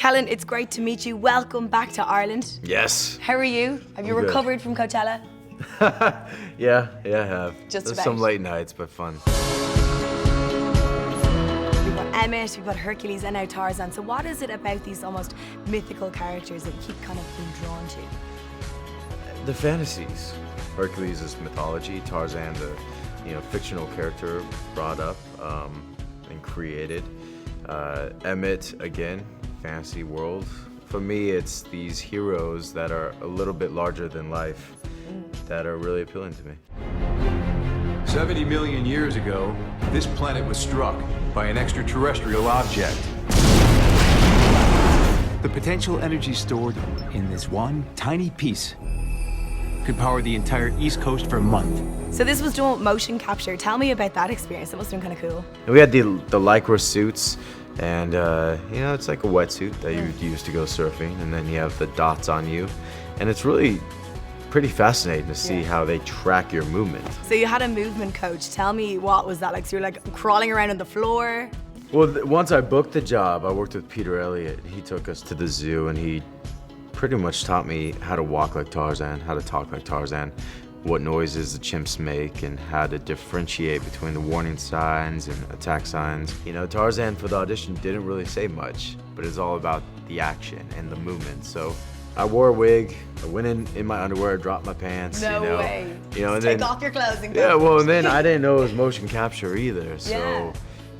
Kellan, it's great to meet you. Welcome back to Ireland. Yes. How are you? Have you recovered from Coachella? yeah, I have. Just There's about. some late nights, but fun. We've got Emmett, we've got Hercules, and now Tarzan. So what is it about these almost mythical characters that you keep kind of being drawn to? The fantasies. Hercules is mythology. Tarzan, the fictional character brought up and created. Emmett, again, fantasy world. For me, it's these heroes that are a little bit larger than life that are really appealing to me. 70 million years ago, this planet was struck by an extraterrestrial object. The potential energy stored in this one tiny piece could power the entire East Coast for a month. So this was done with motion capture. Tell me about that experience. It must have been kind of cool. And we had the Lycra suits, and it's like a wetsuit that you would use to go surfing, and then you have the dots on you, and it's really pretty fascinating to see how they track your movement. So you had a movement coach. Tell me, what was that like? So you're like crawling around on the floor? Well, once I booked the job, I worked with Peter Elliott. He took us to the zoo, and he pretty much taught me how to walk like Tarzan, how to talk like Tarzan, what noises the chimps make, and how to differentiate between the warning signs and attack signs. Tarzan for the audition didn't really say much, but it's all about the action and the movement. So I wore a wig, I went in my underwear, dropped my pants. No way. And Take then, off your clothes and go. Yeah, well, and then I didn't know it was motion capture either. So,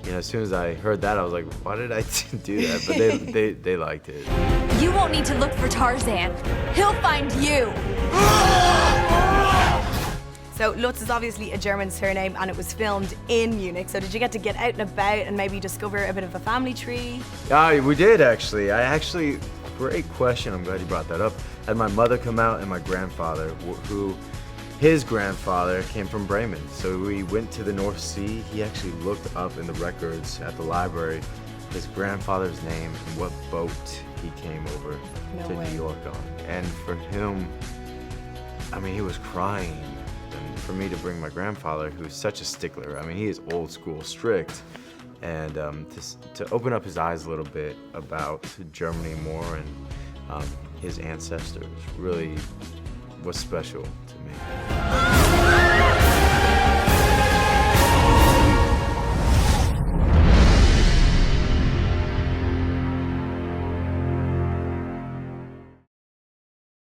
as soon as I heard that, I was like, why did I do that? But they liked it. You won't need to look for Tarzan. He'll find you. So Lutz is obviously a German surname, and it was filmed in Munich. So did you get to get out and about and maybe discover a bit of a family tree? We did actually. Great question. I'm glad you brought that up. I had my mother come out and my grandfather, his grandfather came from Bremen. So we went to the North Sea. He actually looked up in the records at the library his grandfather's name and what boat he came over to New York on. And for him, he was crying. And for me to bring my grandfather, who's such a stickler, he is old school, strict, and to open up his eyes a little bit about Germany more and his ancestors really was special to me.